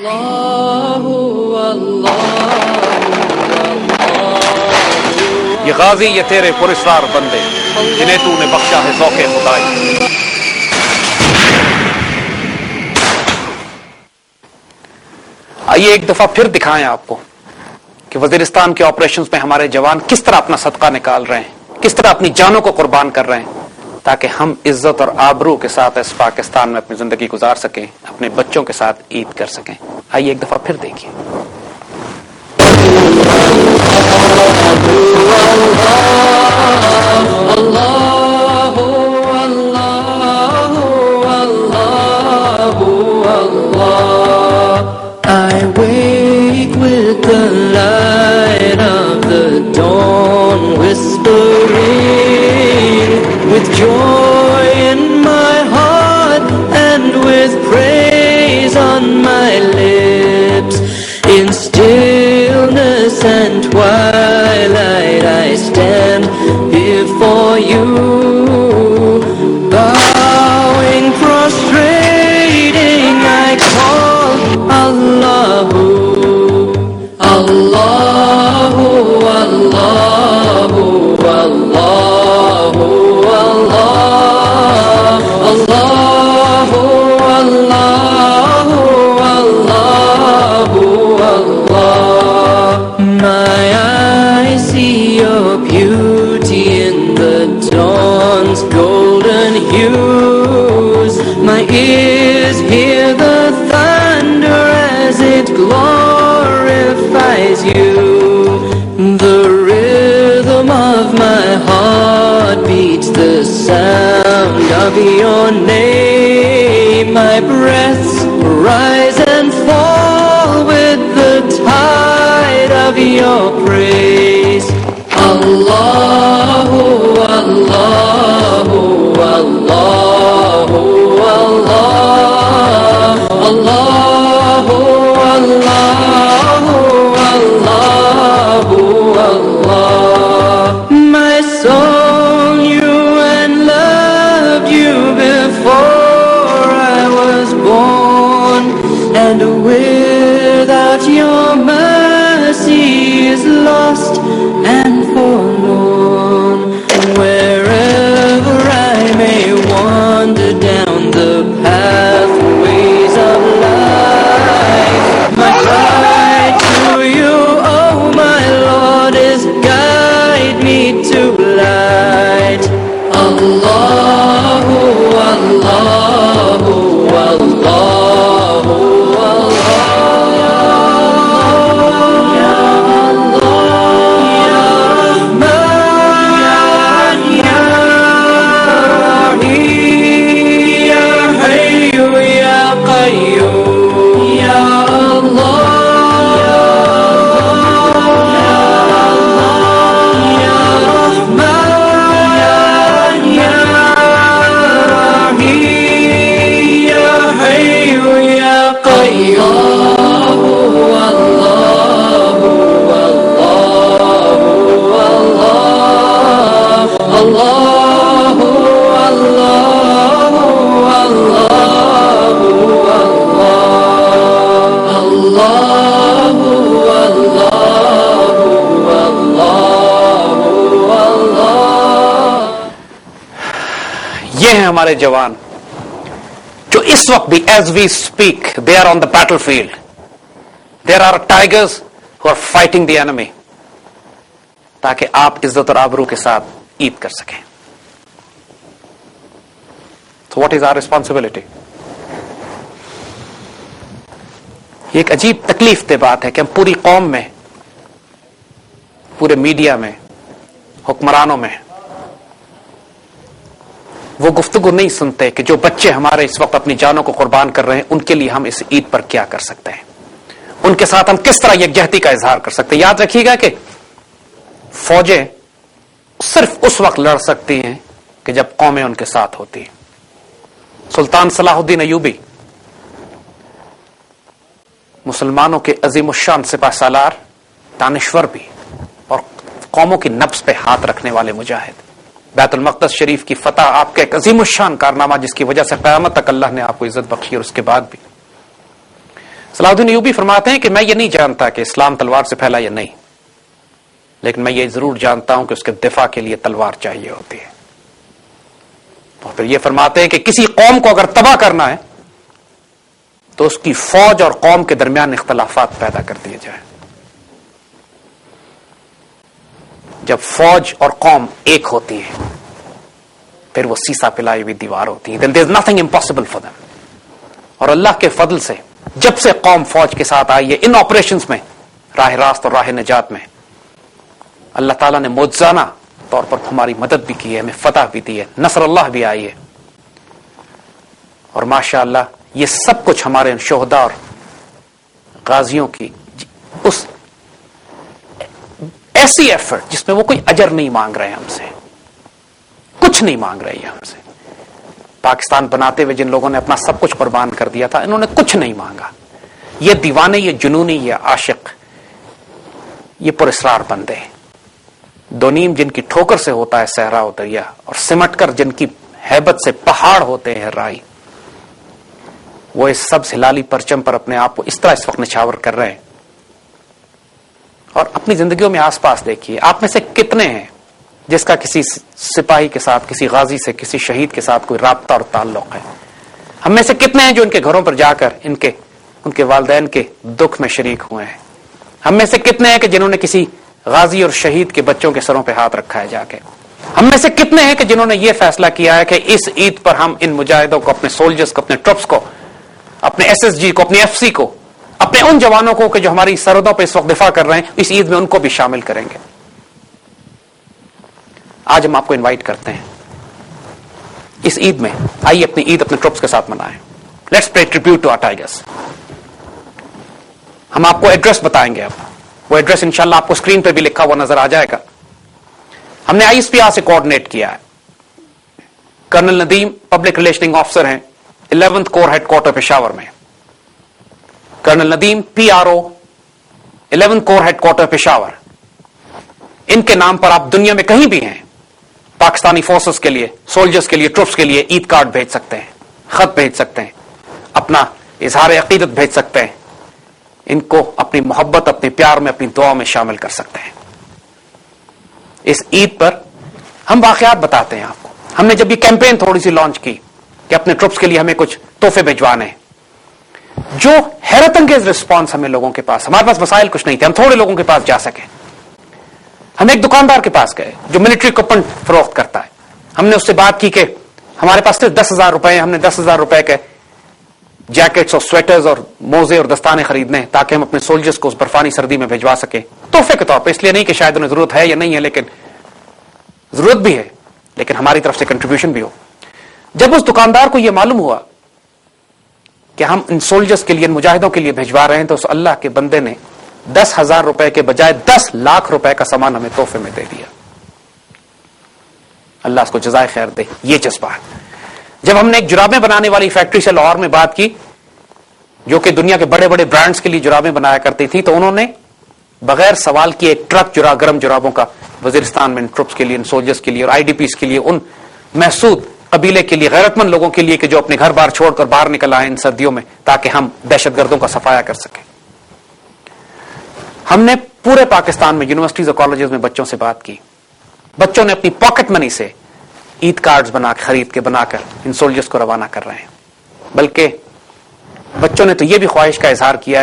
یہ غازی یہ تیرے پراسرار بندے جنہیں تو نے بخشا ہے ذوق خدائی. آئیے ایک دفعہ پھر دکھائیں آپ کو کہ وزیرستان کے آپریشنز میں ہمارے جوان کس طرح اپنا صدقہ نکال رہے ہیں، کس طرح اپنی جانوں کو قربان کر رہے ہیں تاکہ ہم عزت اور آبرو کے ساتھ اس پاکستان میں اپنی زندگی گزار سکیں، اپنے بچوں کے ساتھ عید کر سکیں. آئیے ایک دفعہ پھر دیکھیے. I wake with the light of the dawn whispering, with joy in my heart and with praise on my lips. In stillness and twilight I stand before you, bowing, prostrating, I call Allahu, Allahu, Allahu, Allahu, Allahu, Allahu, Allahu, Allahu, Allah. My eyes see your beauty in the dawn's golden hues. My ears hear the thunder as it glorifies you. The rhythm of my heart beats the sound of your name. My breaths rise and fall with the tide of your praise. Allahu, Allahu, Allahu, Allah, Allahu, Allahu, Allahu, Allah. My soul knew and loved you before I was born, and without your mercy is lost and forlorn. Wherever I may wander down the pathways of life, my cry to you, oh my Lord, is guide me to light. Allahu, Allahu, Allahu, ہمارے جوان جو اس وقت بھی as we speak they are on the battlefield. There are tigers who are fighting the enemy تاکہ آپ عزت اور آبرو کے ساتھ عید کر سکیں. So what is our responsibility? یہ ایک عجیب تکلیف دہ بات ہے کہ ہم پوری قوم میں، پورے میڈیا میں، حکمرانوں میں وہ گفتگو نہیں سنتے کہ جو بچے ہمارے اس وقت اپنی جانوں کو قربان کر رہے ہیں ان کے لیے ہم اس عید پر کیا کر سکتے ہیں، ان کے ساتھ ہم کس طرح یکجہتی کا اظہار کر سکتے ہیں. یاد رکھیے گا کہ فوجیں صرف اس وقت لڑ سکتی ہیں کہ جب قومیں ان کے ساتھ ہوتی ہیں. سلطان صلاح الدین ایوبی مسلمانوں کے عظیم الشان سپہ سالار، دانشور بھی اور قوموں کی نبض پہ ہاتھ رکھنے والے مجاہد. بیت المقدس شریف کی فتح آپ کا ایک عظیم الشان کارنامہ جس کی وجہ سے قیامت تک اللہ نے آپ کو عزت بخشی، اور اس کے بعد بھی صلاح الدین ایوبی فرماتے ہیں کہ میں یہ نہیں جانتا کہ اسلام تلوار سے پھیلا یا نہیں، لیکن میں یہ ضرور جانتا ہوں کہ اس کے دفاع کے لیے تلوار چاہیے ہوتی ہے. اور پھر یہ فرماتے ہیں کہ کسی قوم کو اگر تباہ کرنا ہے تو اس کی فوج اور قوم کے درمیان اختلافات پیدا کر دیے جائیں. جب فوج اور قوم ایک ہوتی ہے پھر وہ سیسا پلائی ہوئی دیوار ہوتی ہے. then there is nothing impossible for them. اور اللہ کے فضل سے جب سے قوم فوج کے ساتھ آئی ہے ان آپریشنز میں، راہ راست اور راہ نجات میں، اللہ تعالیٰ نے معجزانہ طور پر ہماری مدد بھی کی ہے، ہمیں فتح بھی دی ہے، نصر اللہ بھی آئی ہے. اور ماشاءاللہ یہ سب کچھ ہمارے ان شہداء اور غازیوں کی اس ایسی ایفرٹ جس میں وہ کوئی اجر نہیں مانگ رہے ہم سے، کچھ نہیں مانگ رہے ہیں ہم سے. پاکستان بناتے ہوئے جن لوگوں نے اپنا سب کچھ قربان کر دیا تھا، انہوں نے کچھ نہیں مانگا. یہ دیوانے، یہ جنونی، یہ عاشق، یہ پراسرار بندے، دو نیم جن کی ٹھوکر سے ہوتا ہے صحرا و دریا، اور سمٹ کر جن کی ہیبت سے پہاڑ ہوتے ہیں رائی، وہ اس سبز ہلالی پرچم پر اپنے آپ کو اس طرح اس وقت نچھاور کر رہے ہیں. اور اپنی زندگیوں میں آس پاس دیکھیے، آپ میں سے کتنے ہیں جس کا کسی سپاہی کے ساتھ، کسی غازی سے، کسی شہید کے ساتھ کوئی رابطہ اور تعلق ہے؟ ہم میں سے کتنے ہیں جو ان کے گھروں پر جا کر ان کے والدین کے دکھ میں شریک ہوئے ہیں؟ ہم میں سے کتنے ہیں کہ جنہوں نے کسی غازی اور شہید کے بچوں کے سروں پہ ہاتھ رکھا ہے جا کے؟ ہم میں سے کتنے ہیں کہ جنہوں نے یہ فیصلہ کیا ہے کہ اس عید پر ہم ان مجاہدوں کو، اپنے سولجرز کو، اپنے ٹرپس کو، اپنے ایس ایس جی کو، اپنے ایف سی کو، اپنے ان جوانوں کو کہ جو ہماری سرحدوں پہ اس وقت دفاع کر رہے ہیں، اس عید میں ان کو بھی شامل کریں گے؟ آج ہم آپ کو انوائٹ کرتے ہیں اس عید میں، آئیے اپنی عید اپنے ٹرپس کے ساتھ منائیں. Let's pay tribute to our tigers. ہم آپ کو ایڈریس بتائیں گے، اب وہ ایڈریس انشاءاللہ آپ کو اسکرین پہ بھی لکھا ہوا نظر آ جائے گا. ہم نے آئی ایس پی آر سے کوآرڈینیٹ کیا ہے. Colonel Nadeem public relationing officer ہیں 11th corps headquarter Peshawar میں. Colonel Nadeem PRO 11th corps headquarter Peshawar. ان کے نام پر آپ دنیا میں کہیں بھی ہیں پاکستانی فورسز کے لیے، سولجرز کے لیے، ٹروپس کے لیے عید کارڈ بھیج سکتے ہیں، خط بھیج سکتے ہیں، اپنا اظہار عقیدت بھیج سکتے ہیں. ان کو اپنی محبت، اپنے پیار میں، اپنی دعا میں شامل کر سکتے ہیں. اس عید پر ہم واقعات بتاتے ہیں آپ کو. ہم نے جب یہ کیمپین تھوڑی سی لانچ کی کہ اپنے ٹروپس کے لیے ہمیں کچھ تحفے بھجوانے ہیں، جو حیرت انگیز رسپانس ہمیں لوگوں کے پاس، ہمارے پاس وسائل کچھ نہیں تھے، ہم تھوڑے لوگوں کے پاس جا سکے. ہم ایک دکاندار کے پاس گئے جو ملٹری اکوپمنٹ فروخت کرتا ہے. ہم نے اس سے بات کی کہ ہمارے پاس صرف 10,000 روپے، ہم نے 10,000 روپے کے جیکٹس اور سویٹرز اور موزے اور دستانے خریدنے ہیں تاکہ ہم اپنے سولجرز کو اس برفانی سردی میں بھجوا سکیں تحفے کے طور پہ. اس لیے نہیں کہ شاید انہیں ضرورت ہے یا نہیں ہے، لیکن ضرورت بھی ہے، لیکن ہماری طرف سے کنٹریبیوشن بھی ہو. جب اس دکاندار کو یہ معلوم ہوا کہ ہم ان سولجرز کے لیے، ان مجاہدوں کے لیے بھجوا رہے ہیں، تو اس اللہ کے بندے نے 10,000 روپے کے بجائے 10 لاکھ روپے کا سامان ہمیں تحفے میں دے دیا. اللہ اس کو جزائے خیر دے. یہ جذبہ ہے. جب ہم نے ایک جرابیں بنانے والی فیکٹری سے لاہور میں بات کی جو کہ دنیا کے بڑے بڑے برانڈز کے لیے جرابیں بنایا کرتی تھی، تو انہوں نے بغیر سوال کیے ایک ٹرک گرم جرابوں کا وزیرستان میں ان ٹروپس کے لیے، ان سولجرز کے لیے اور IDPs کے لیے، ان محسود قبیلے کے لیے، غیرت مند لوگوں کے لیے کہ جو اپنے گھر بار چھوڑ کر باہر نکل آئے ان سردیوں میں تاکہ ہم دہشت گردوں کا صفایا کر سکیں. ہم نے پورے پاکستان میں یونیورسٹیز اور کالجز میں بچوں سے بات کی. بچوں نے اپنی پاکٹ منی سے عید کارڈز خرید کے بنا کر ان سولجرز کو روانہ کر رہے ہیں. بلکہ بچوں نے تو یہ بھی خواہش کا اظہار کیا ہے کہ